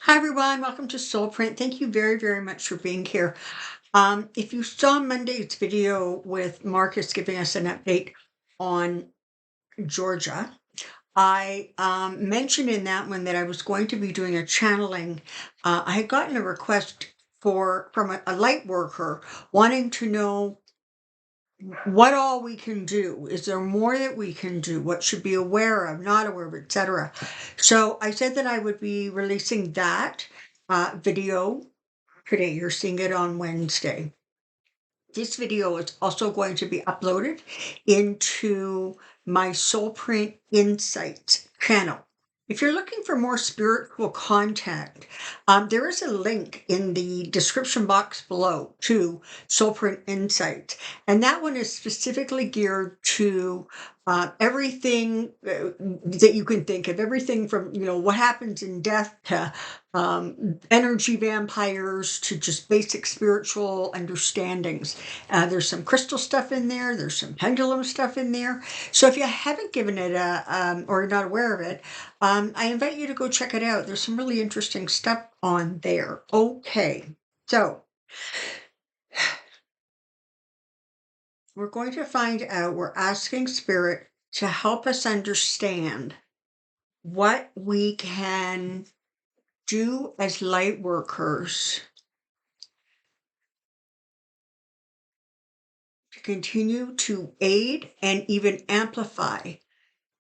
Hi everyone, welcome to Soulprint. Thank you very, very much for being here. If you saw Monday's video with Marcus giving us an update on Georgia, I mentioned in that one that I was going to be doing a channeling. I had gotten a request from a light worker wanting to know what all we can do. Is there more that we can do? What should be aware of, not aware of, etc. So I said that I would be releasing that video today. You're seeing it on Wednesday. This video is also going to be uploaded into my Soulprint Insights channel. If you're looking for more spiritual content, there is a link in the description box below to Soulprint Insights. And that one is specifically geared to everything that you can think of, everything from, what happens in death to energy vampires to just basic spiritual understandings. There's some crystal stuff in there. There's some pendulum stuff in there. So if you haven't given it or not aware of it, I invite you to go check it out. There's some really interesting stuff on there. Okay, so we're going to find out, we're asking Spirit to help us understand what we can do as light workers to continue to aid and even amplify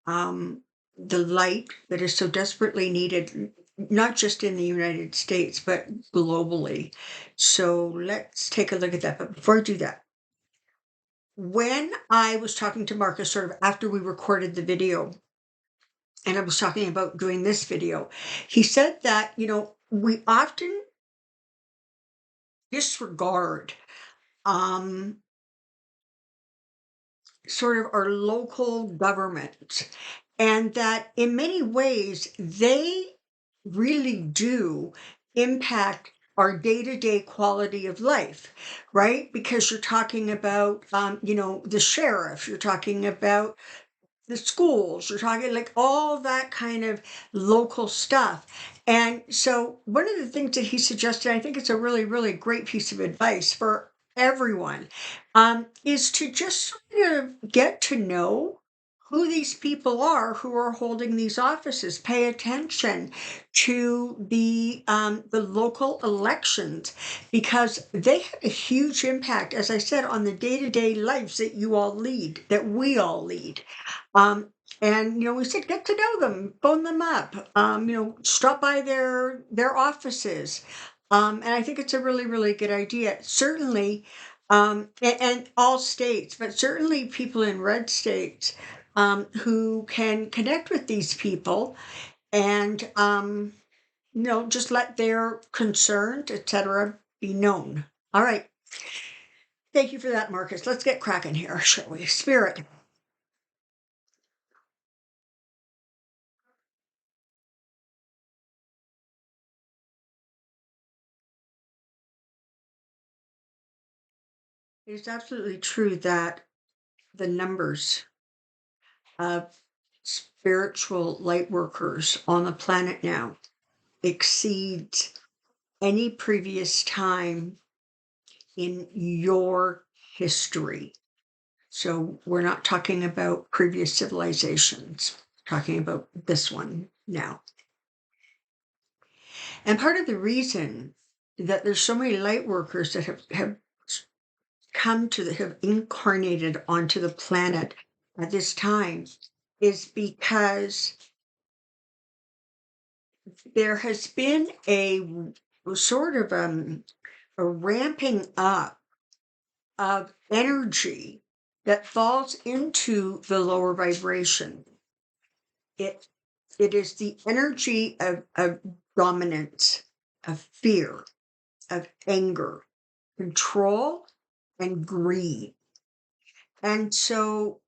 the light that is so desperately needed, not just in the United States, but globally. So let's take a look at that. But before I do that, when I was talking to Marcus sort of after we recorded the video, and I was talking about doing this video, he said that, we often disregard um, sort of our local government, and that in many ways they really do impact our day-to-day quality of life, right? Because you're talking about the sheriff, you're talking about the schools, you're talking like all that kind of local stuff. And so one of the things that he suggested, I think it's a really, really great piece of advice for everyone, is to just sort of get to know who these people are who are holding these offices. Pay attention to the local elections, because they have a huge impact, as I said, on the day-to-day lives that you all lead, that we all lead. Um, and we said get to know them, phone them up, stop by their offices. And I think it's a really, really good idea. Certainly, and all states, but certainly people in red states who can connect with these people and just let their concerns, etc., be known. All right. Thank you for that, Marcus. Let's get cracking here, shall we? Spirit. It is absolutely true that the numbers of spiritual light workers on the planet now exceeds any previous time in your history. So we're not talking about previous civilizations, talking about this one now. And part of the reason that there's so many light workers that have have incarnated onto the planet at this time is because there has been a sort of a ramping up of energy that falls into the lower vibration. It it is the energy of dominance, of fear, of anger, control, and greed. And so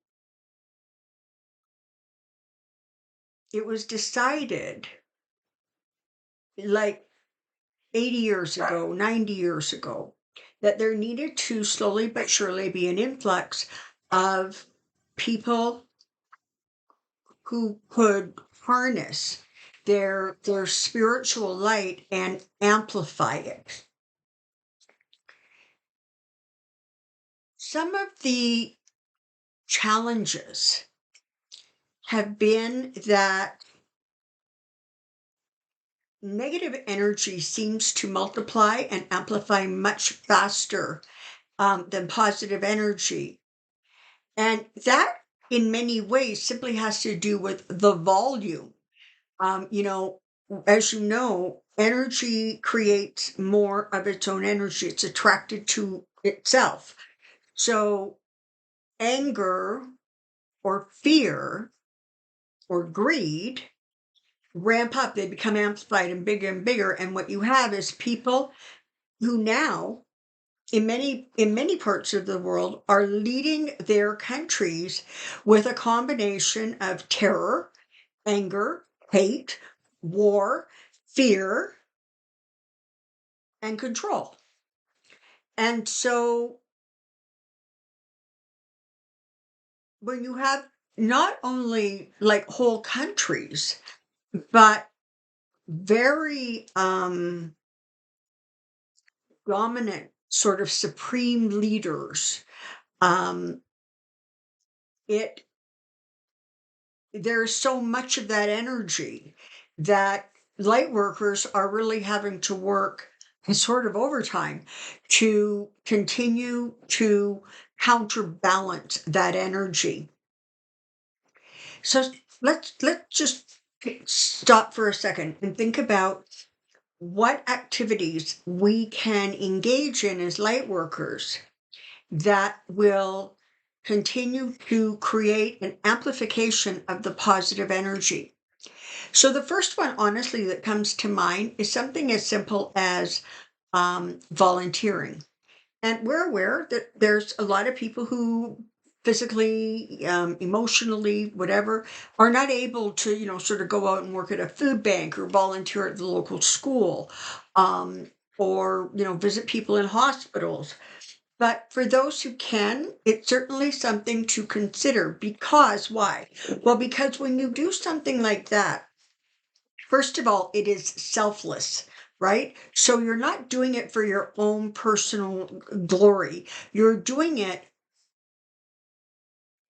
it was decided, like 80 years ago, 90 years ago, that there needed to slowly but surely be an influx of people who could harness their spiritual light and amplify it. Some of the challenges have been that negative energy seems to multiply and amplify much faster than positive energy. And that, in many ways, simply has to do with the volume. You know, as you know, energy creates more of its own energy, it's attracted to itself. So, anger or fear or greed ramp up, they become amplified and bigger. And what you have is people who now in many parts of the world are leading their countries with a combination of terror, anger, hate, war, fear, and control. And so when you have not only like whole countries, but very dominant sort of supreme leaders, um, it there's so much of that energy that light workers are really having to work in sort of overtime to continue to counterbalance that energy. So let's just stop for a second and think about what activities we can engage in as light workers that will continue to create an amplification of the positive energy. So the first one, honestly, that comes to mind is something as simple as volunteering. And we're aware that there's a lot of people who physically, emotionally, whatever, are not able to, sort of go out and work at a food bank or volunteer at the local school, or, visit people in hospitals. But for those who can, it's certainly something to consider because why? Well, because when you do something like that, first of all, it is selfless, right? So you're not doing it for your own personal glory. You're doing it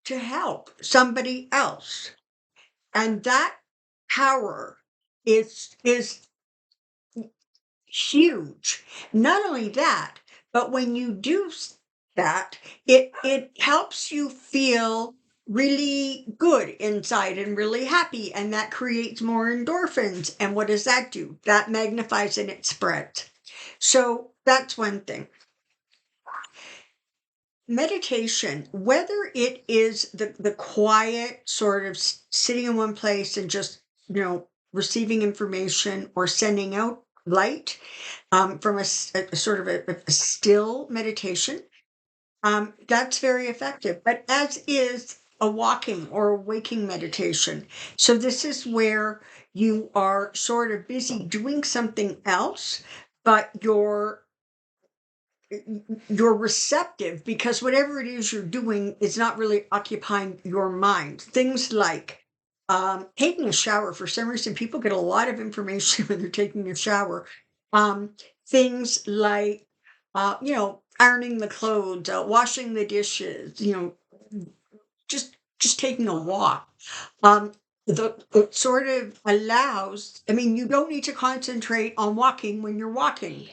to help somebody else. And that power is huge. Not only that, but when you do that, it helps you feel really good inside and really happy, and that creates more endorphins. And what does that do? That magnifies and it spreads. So that's one thing. Meditation, whether it is the quiet sort of sitting in one place and just receiving information or sending out light, from a sort of a still meditation, that's very effective. But as is a walking or a waking meditation. So this is where you are sort of busy doing something else, but you're receptive because whatever it is you're doing is not really occupying your mind. Things like taking a shower. For some reason, people get a lot of information when they're taking a shower. Um, Things like, ironing the clothes, washing the dishes, just taking a walk. It sort of allows, I mean, you don't need to concentrate on walking when you're walking.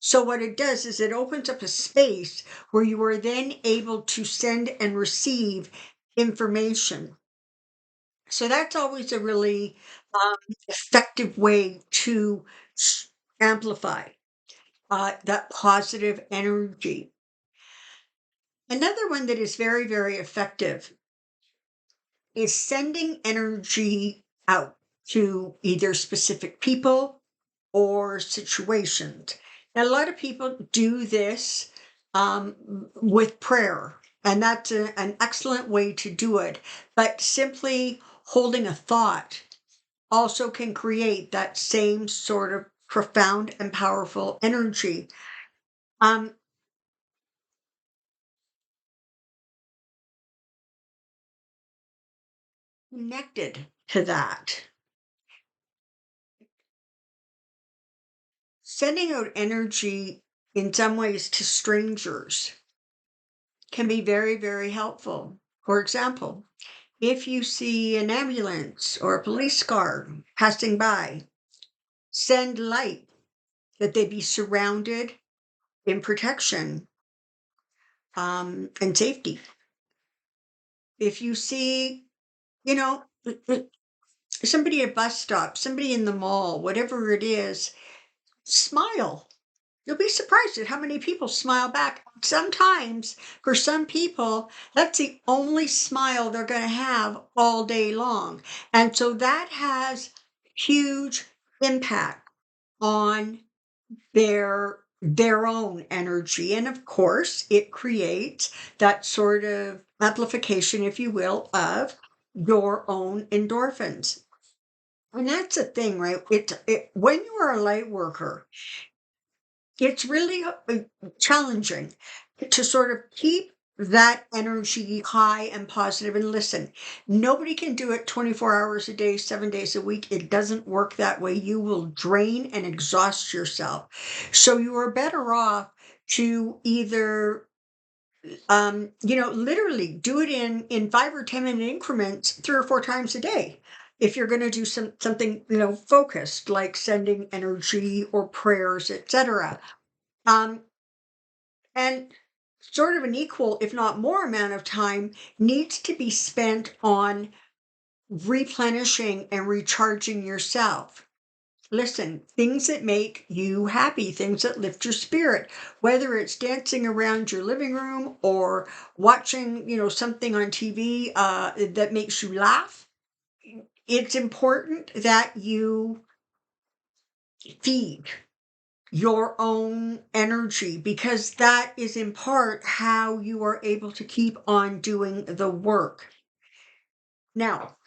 So what it does is it opens up a space where you are then able to send and receive information. So that's always a really effective way to amplify that positive energy. Another one that is very, very effective is sending energy out to either specific people or situations. Now, a lot of people do this with prayer, and that's an excellent way to do it. But simply holding a thought also can create that same sort of profound and powerful energy. Um, Connected to that. sending out energy in some ways to strangers can be very, very helpful. For example, if you see an ambulance or a police car passing by, send light that they be surrounded in protection and safety. If you see, you know, somebody at a bus stop, somebody in the mall, whatever it is, smile. You'll be surprised at how many people smile back. Sometimes, for some people, that's the only smile they're going to have all day long. And so that has huge impact on their own energy. And of course, it creates that sort of amplification, if you will, of your own endorphins. And that's the thing, right? When you are a light worker, it's really challenging to sort of keep that energy high and positive. And listen, nobody can do it 24 hours a day, 7 days a week. It doesn't work that way. You will drain and exhaust yourself. So you are better off to either literally do it in 5 or 10 minute increments 3 or 4 times a day. If you're going to do something, focused, like sending energy or prayers, etc. um, and sort of an equal, if not more, amount of time needs to be spent on replenishing and recharging yourself. Listen, things that make you happy, things that lift your spirit, whether it's dancing around your living room or watching, something on TV that makes you laugh. It's important that you feed your own energy, because that is in part how you are able to keep on doing the work. Now,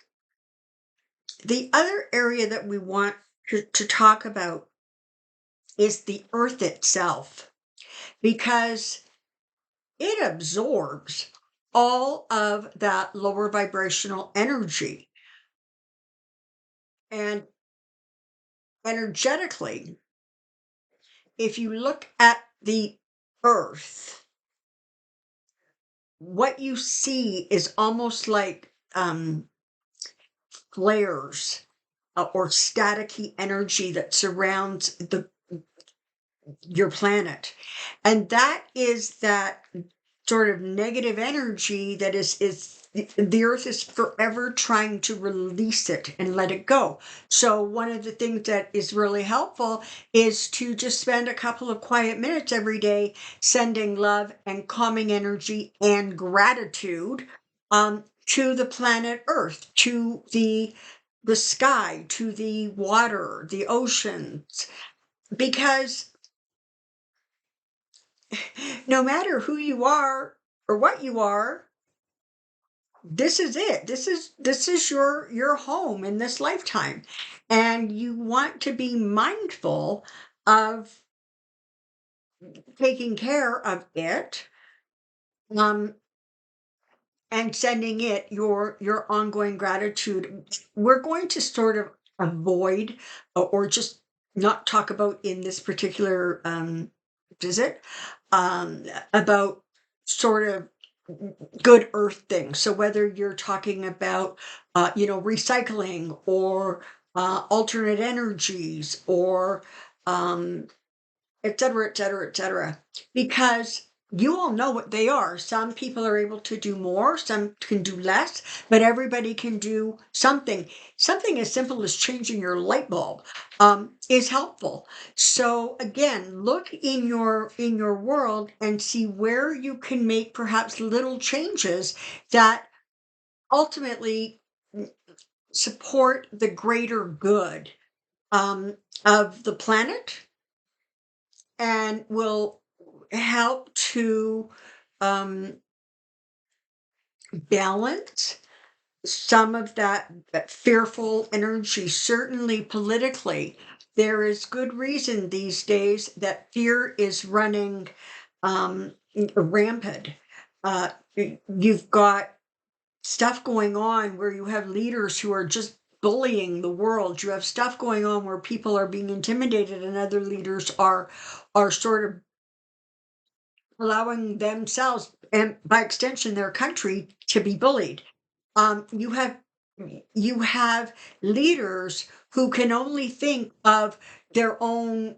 the other area that we want to talk about is the earth itself, because it absorbs all of that lower vibrational energy. And energetically, if you look at the earth, what you see is almost like flares or staticky energy that surrounds your planet. And that is that sort of negative energy that is the earth is forever trying to release it and let it go. So one of the things that is really helpful is to just spend a couple of quiet minutes every day sending love and calming energy and gratitude to the planet earth, to the sky, to the water, the oceans, because no matter who you are or what you are, this is it. This is your home in this lifetime. And you want to be mindful of taking care of it, um, and sending it your ongoing gratitude. We're going to sort of avoid or just not talk about in this particular visit about sort of good earth things. So whether you're talking about recycling or alternate energies or um, et cetera, et cetera, et cetera, because you all know what they are. Some people are able to do more, some can do less, but everybody can do something. Something as simple as changing your light bulb is helpful. So again, look in your world and see where you can make perhaps little changes that ultimately support the greater good of the planet, and will help to um, balance some of that fearful energy. Certainly politically, there is good reason these days that fear is running rampant. You've got stuff going on where you have leaders who are just bullying the world. You have stuff going on where people are being intimidated and other leaders are sort of allowing themselves and by extension their country to be bullied. You have you have leaders who can only think of their own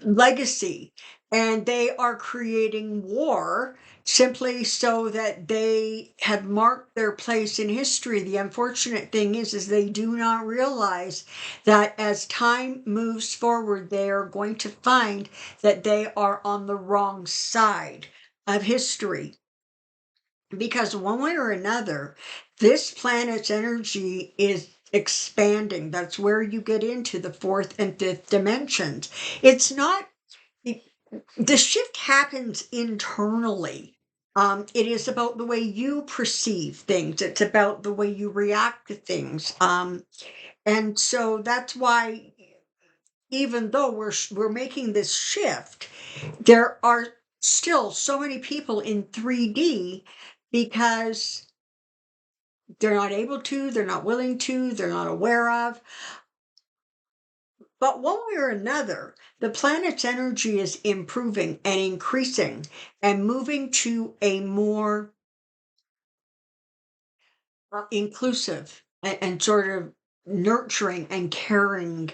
legacy, and they are creating war simply so that they have marked their place in history. The unfortunate thing is they do not realize that as time moves forward, they are going to find that they are on the wrong side of history. Because one way or another, this planet's energy is expanding. That's where you get into the fourth and fifth dimensions. It's not it- the shift happens internally. It is about the way you perceive things. It's about the way you react to things. And so that's why, even though we're making this shift, there are still so many people in 3D because they're not able to, they're not willing to, they're not aware of. But one way or another, the planet's energy is improving and increasing and moving to a more inclusive and sort of nurturing and caring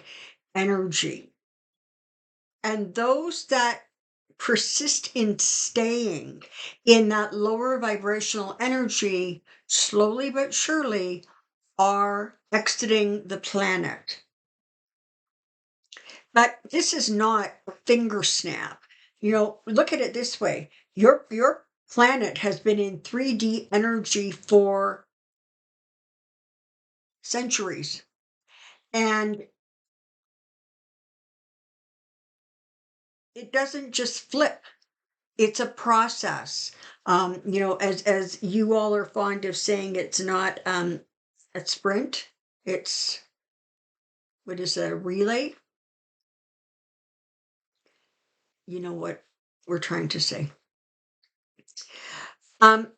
energy. And those that persist in staying in that lower vibrational energy, slowly but surely, are exiting the planet. But this is not a finger snap. Look at it this way. Your planet has been in 3D energy for centuries. And it doesn't just flip. It's a process. As you all are fond of saying, it's not a sprint. It's what is a relay? You know what we're trying to say. Um,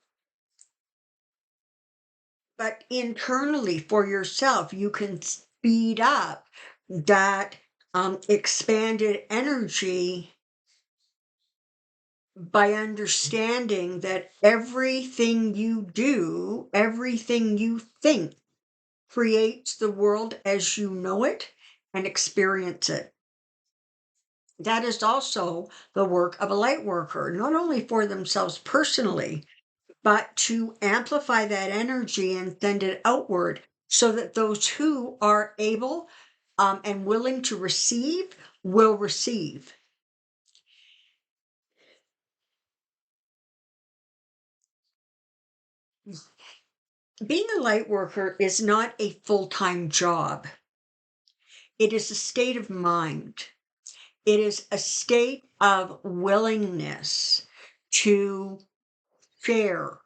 But internally for yourself, you can speed up that expanded energy by understanding that everything you do, everything you think, creates the world as you know it and experience it. That is also the work of a light worker, not only for themselves personally, but to amplify that energy and send it outward so that those who are able and willing to receive will receive. Being a light worker is not a full time job, it is a state of mind, it is a state of willingness to share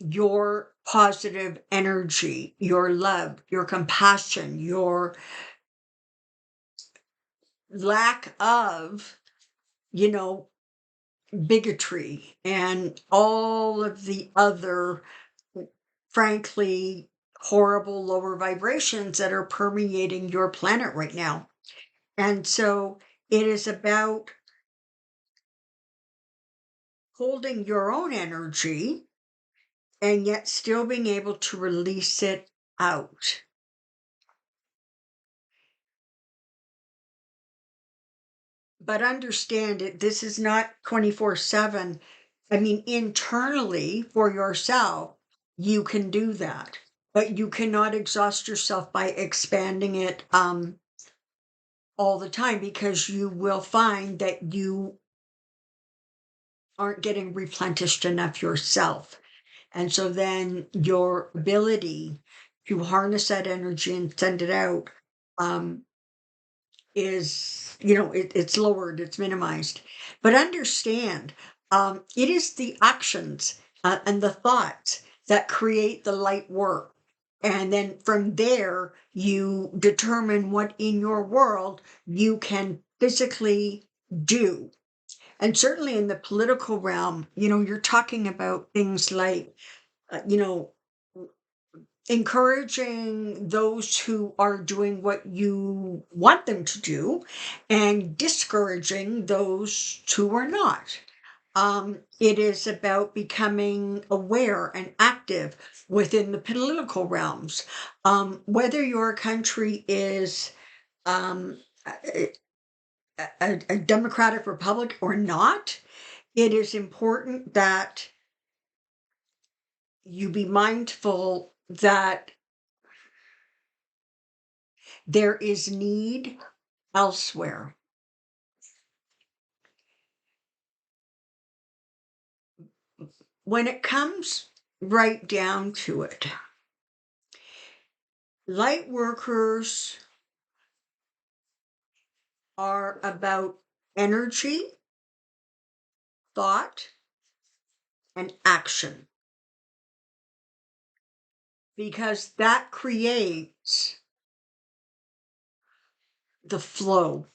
your positive energy, your love, your compassion, your lack of, you know, bigotry and all of the other, frankly, horrible lower vibrations that are permeating your planet right now. And so it is about holding your own energy and yet still being able to release it out. But understand it, this is not 24/7. I mean, internally for yourself, you can do that, but you cannot exhaust yourself by expanding it all the time because you will find that you aren't getting replenished enough yourself. And so then your ability to harness that energy and send it out um, is, it's lowered, it's minimized. But understand, it is the actions and the thoughts that create the light work. And then from there, you determine what in your world you can physically do. And certainly in the political realm, you're talking about things like, uh, you know, encouraging those who are doing what you want them to do and discouraging those who are not. It is about becoming aware and active within the political realms. Whether your country is um, a, a democratic republic or not, it is important that you be mindful that there is need elsewhere. When it comes right down to it, light workers are about energy, thought, and action, because that creates the flow,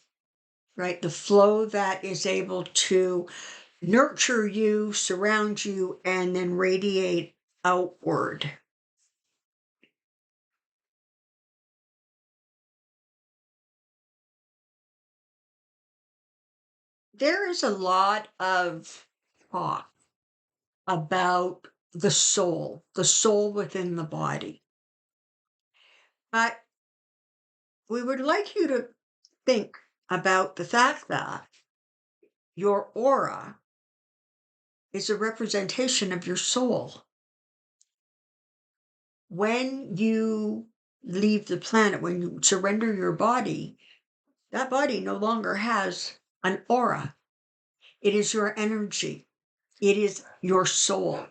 right? The flow that is able to nurture you, surround you, and then radiate outward. There is a lot of talk about the soul within the body. But we would like you to think about the fact that your aura is a representation of your soul. When you leave the planet, when you surrender your body, that body no longer has an aura. It is your energy. It is your soul.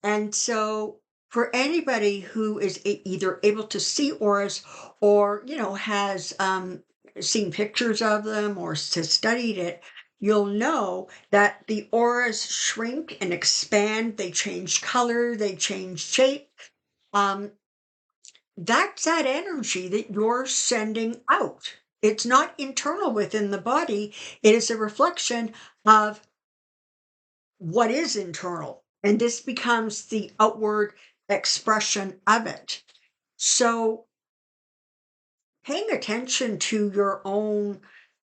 And so for anybody who is either able to see auras or, has seen pictures of them or has studied it, you'll know that the auras shrink and expand. They change color, they change shape. Um, that's that energy that you're sending out. It's not internal within the body. It is a reflection of what is internal. And this becomes the outward expression of it. So paying attention to your own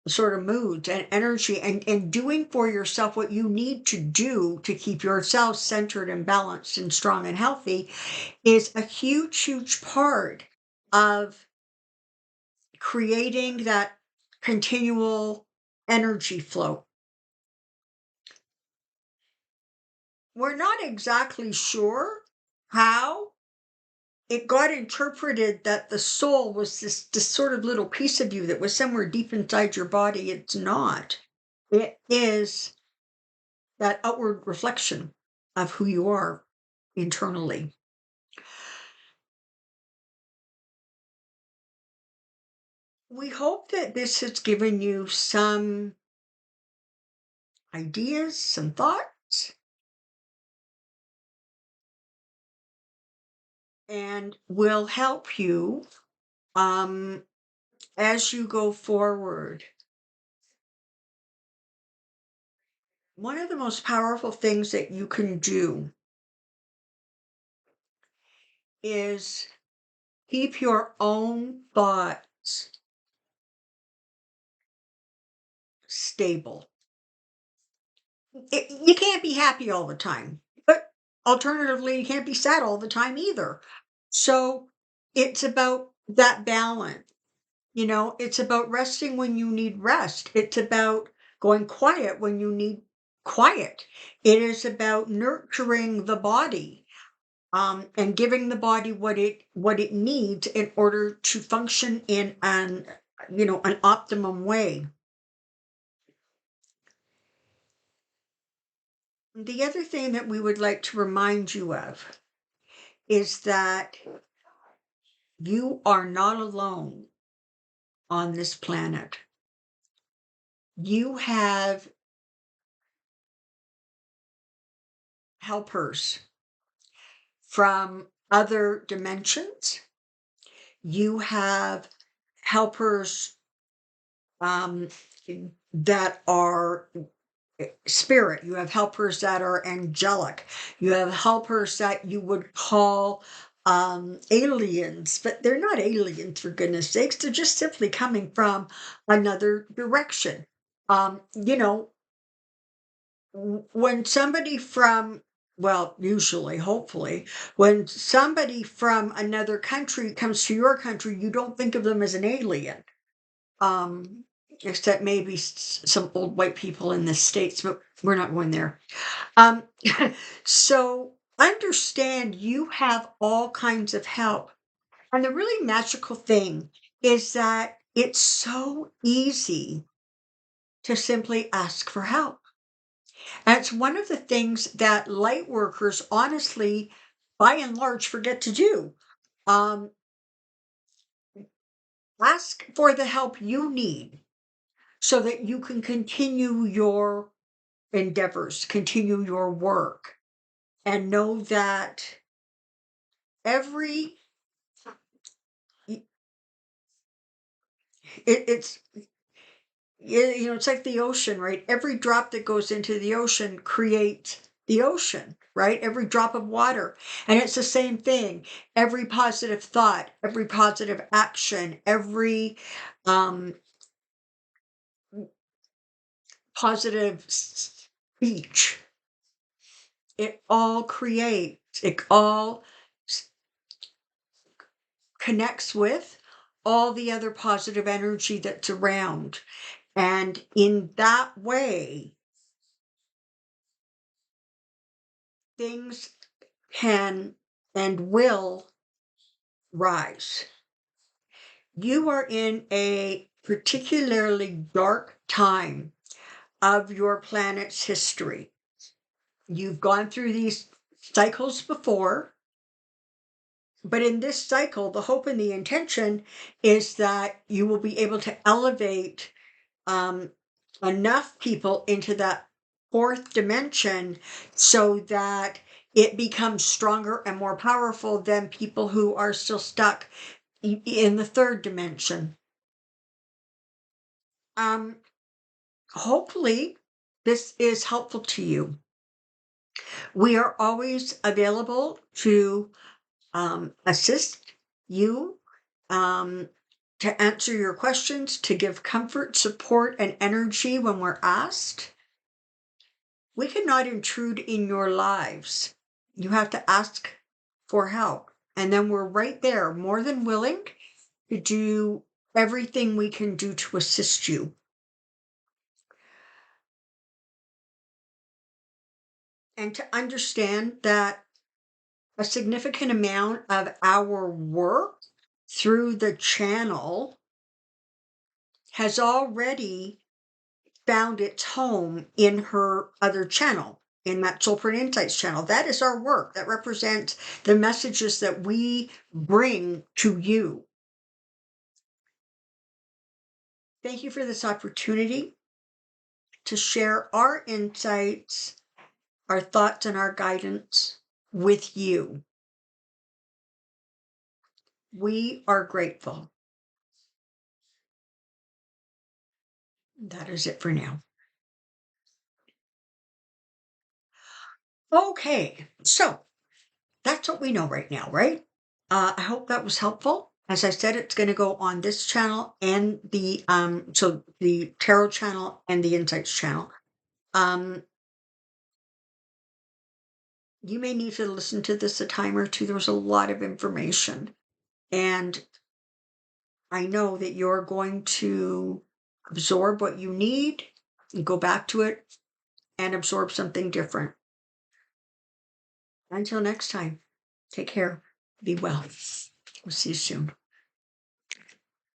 sort of moods and energy and doing for yourself what you need to do to keep yourself centered and balanced and strong and healthy is a huge, huge part of creating that continual energy flow. We're not exactly sure how it got interpreted that the soul was this sort of little piece of you that was somewhere deep inside your body. It's not. It is that outward reflection of who you are internally. We hope that this has given you some ideas, some thoughts, and will help you um, as you go forward. One of the most powerful things that you can do is keep your own thoughts stable. You can't be happy all the time, but alternatively, you can't be sad all the time either. So it's about that balance. It's about resting when you need rest. It's about going quiet when you need quiet. It is about nurturing the body, and giving the body what it needs in order to function in an optimum way. The other thing that we would like to remind you of is that you are not alone on this planet. You have helpers from other dimensions. You have helpers um, that are spirit. You have helpers that are angelic. You have helpers that you would call aliens, but they're not aliens for goodness sakes. They're just simply coming from another direction. You know, when somebody from, well, usually, hopefully, when somebody from another country comes to your country, you don't think of them as an alien. Um, Except maybe some old white people in the States, but we're not going there. Um, so understand you have all kinds of help. And the really magical thing is that it's so easy to simply ask for help. And it's one of the things that light workers honestly, by and large, forget to do. Um, Ask for the help you need so that you can continue your endeavors, continue your work, and know that every it, it's it's like the ocean, right? Every drop that goes into the ocean creates the ocean, right? Every drop of water. And it's the same thing. Every positive thought, every positive action, every um, positive speech, it all creates, it all s- connects with all the other positive energy that's around. And in that way, things can and will rise. You are in a particularly dark time of your planet's history. You've gone through these cycles before, but in this cycle, the hope and the intention is that you will be able to elevate um, enough people into that fourth dimension so that it becomes stronger and more powerful than people who are still stuck in the third dimension. Um, Hopefully, this is helpful to you. We are always available to assist you, um, to answer your questions, to give comfort, support, and energy when we're asked. We cannot intrude in your lives. You have to ask for help. And then we're right there, more than willing to do everything we can do to assist you. And to understand that a significant amount of our work through the channel has already found its home in her other channel, in that Soulprint Insights channel. That is our work. That represents the messages that we bring to you. Thank you for this opportunity to share our insights, our thoughts, and our guidance with you. We are grateful. That is it for now. Okay, so that's what we know right now, right? I hope that was helpful. As I said, it's going to go on this channel and the tarot channel and the insights channel. Um, you may need to listen to this a time or two. There's a lot of information, and I know that you're going to absorb what you need and go back to it and absorb something different. Until next time, take care. Be well. We'll see you soon.